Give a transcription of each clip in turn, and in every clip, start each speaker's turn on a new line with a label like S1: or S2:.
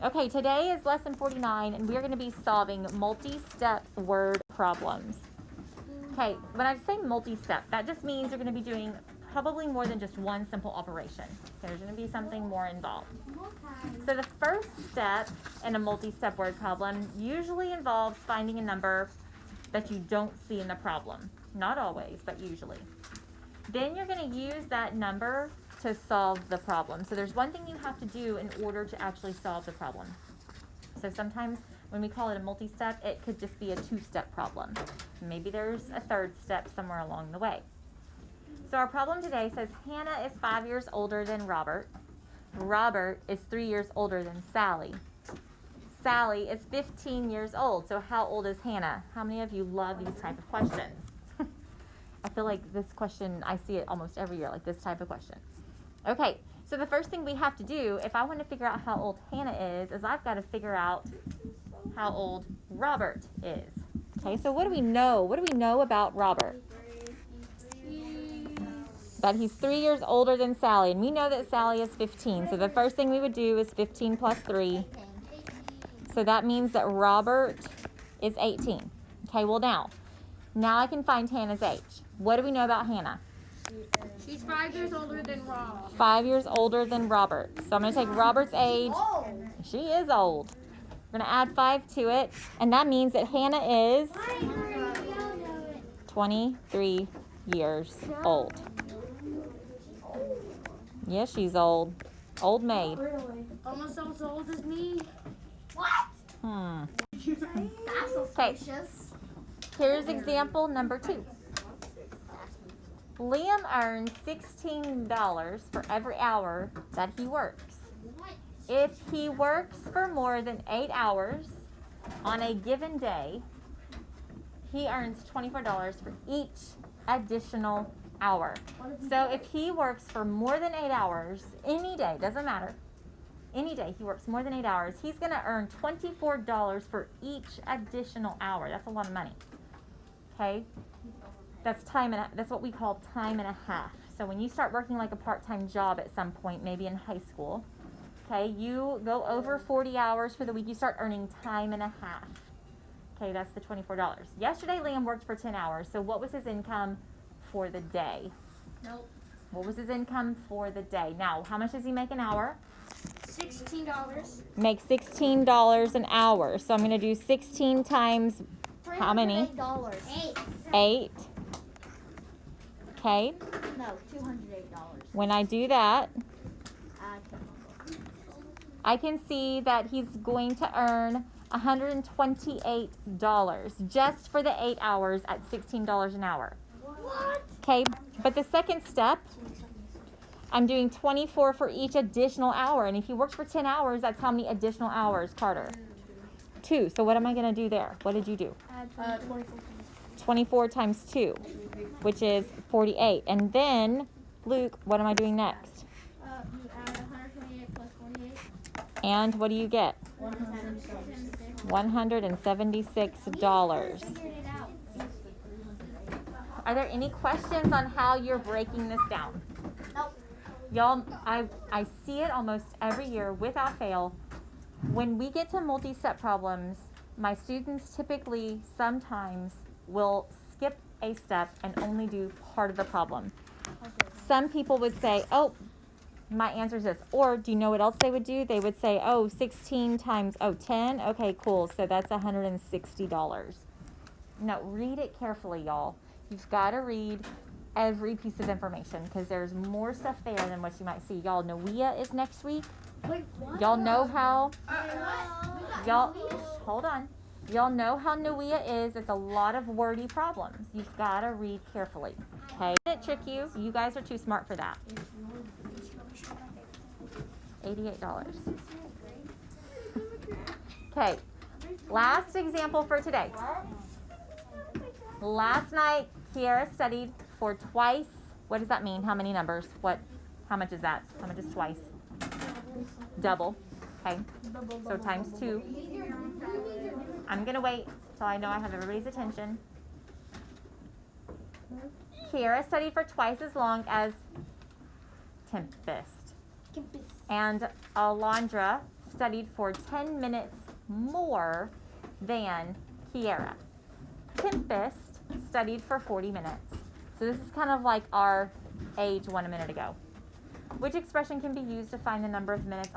S1: Okay, today is lesson 49, and we're going to be solving multi-step word problems. Okay, when I say multi-step, that just means you're going to be doing probably more than just one simple operation. There's going to be something more involved. So the first step in a multi-step word problem usually involves finding a number that you don't see in the problem. Not always, but usually. Then you're going to use that number to solve the problem. So there's one thing you have to do in order to actually solve the problem. So sometimes when we call it a multi-step, it could just be a two-step problem. Maybe there's a third step somewhere along the way. So our problem today says Hannah is 5 years older than Robert. Robert is 3 years older than Sally. Sally is 15 years old. So how old is Hannah? How many of you love these type of questions? I feel like this question, I see it almost every year, like this type of question. Okay, so the first thing we have to do, if I want to figure out how old Hannah is I've got to figure out how old Robert is. Okay, so what do we know? What do we know about Robert? That he's 3 years older than Sally, and we know that Sally is 15. So the first thing we would do is 15 plus 3. So that means that Robert is 18. Okay, well now I can find Hannah's age. What do we know about Hannah?
S2: She's 5 years older than Rob.
S1: 5 years older than Robert. So I'm going to take Robert's age. She is old. We're going to add 5 to it, and that means that Hannah is 23 years old. Yes, she's old. Old maid.
S2: Almost as old as me.
S1: Hmm.
S3: That's
S1: Okay.
S3: suspicious.
S1: Here's example number 2. Liam earns $16 for every hour that he works. If he works for more than 8 hours on a given day, he earns $24 for each additional hour. So if he works for more than 8 hours, any day, doesn't matter, any day he works more than 8 hours, he's going to earn $24 for each additional hour. That's a lot of money. Okay? That's that's what we call time and a half. So when you start working like a part-time job at some point, maybe in high school, okay, you go over 40 hours for the week, you start earning time and a half. Okay, that's the $24. Yesterday, Liam worked for 10 hours. So what was his income for the day?
S3: Nope.
S1: What was his income for the day? Now, how much does he make an hour?
S3: $16.
S1: Make $16 an hour. So I'm going to do 16 times how many?
S3: $8.
S1: 8. Okay.
S3: No, $208.
S1: When I do that, I can see that he's going to earn $128 just for the 8 hours at $16 an hour.
S3: What?
S1: Okay, but the second step, I'm doing 24 for each additional hour. And if he works for 10 hours, that's how many additional hours, Carter? 2. So what am I going to do there? What did you do? 24 times 2, which is 48. And then, Luke, what am I doing next?
S3: You add 128 plus 48.
S1: And what do you get? $176. Are there any questions on how you're breaking this down?
S3: Nope.
S1: Y'all, I see it almost every year without fail. When we get to multi-step problems, my students typically sometimes will skip a step and only do part of the problem. Some people would say, oh, my answer is this. Or do you know what else they would do? They would say, oh, 16 times, 10. Okay, cool. So that's $160. Now, read it carefully, y'all. You've got to read every piece of information because there's more stuff there than what you might see. Y'all, Noea is next week.
S3: Wait, what?
S1: Y'all know how, y'all,
S3: What?
S1: hold on. Y'all know how Noea is. It's a lot of wordy problems. You've got to read carefully. Okay? Didn't trick you. You guys are too smart for that. $88. Okay. Last example for today. Last night, Kiara studied for twice. What does that mean? How many numbers? How much is that? How much is twice? Double. Okay. So times 2. I'm going to wait till I know I have everybody's attention. Kiara studied for twice as long as Tempest. And Alondra studied for 10 minutes more than Kiera. Tempest studied for 40 minutes. So this is kind of like our age one a minute ago. Which expression can be used to find the number of minutes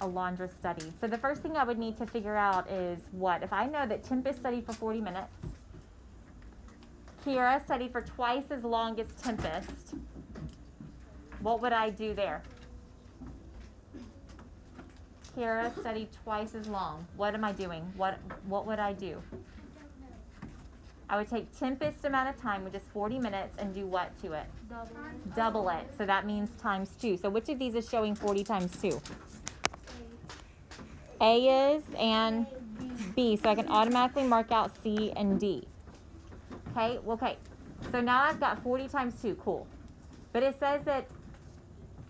S1: Alondra studied? So the first thing I would need to figure out is what? If I know that Tempest studied for 40 minutes, Kiera studied for twice as long as Tempest, what would I do there? Kiera studied twice as long. What am I doing? What would I do? I would take Tempest's amount of time, which is 40 minutes, and do what to it? Double it. So that means times 2. So which of these is showing 40 times 2? A is and B. So I can automatically mark out C and D. Okay. So now I've got 40 times 2. Cool. But it says that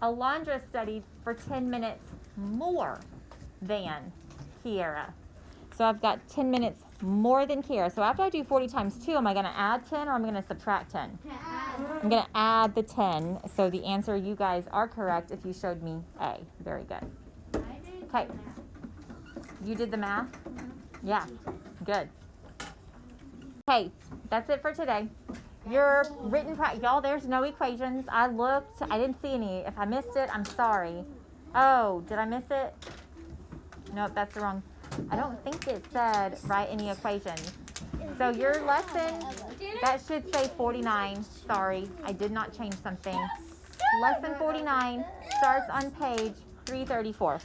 S1: Alondra studied for 10 minutes more than Kiera. So I've got 10 minutes more than Kiera. So after I do 40 times 2, am I going to add 10 or am I going to subtract 10? I'm going to add the 10. So the answer, you guys are correct if you showed me A. Very good. Okay. You did the math? Yeah. Good. Okay, that's it for today. Your written practice, y'all, there's no equations. I looked. I didn't see any. If I missed it, I'm sorry. Oh, did I miss it? Nope, that's the wrong. I don't think it said write any equations. So your lesson, that should say 49. Sorry, I did not change something. Lesson 49 starts on page 334.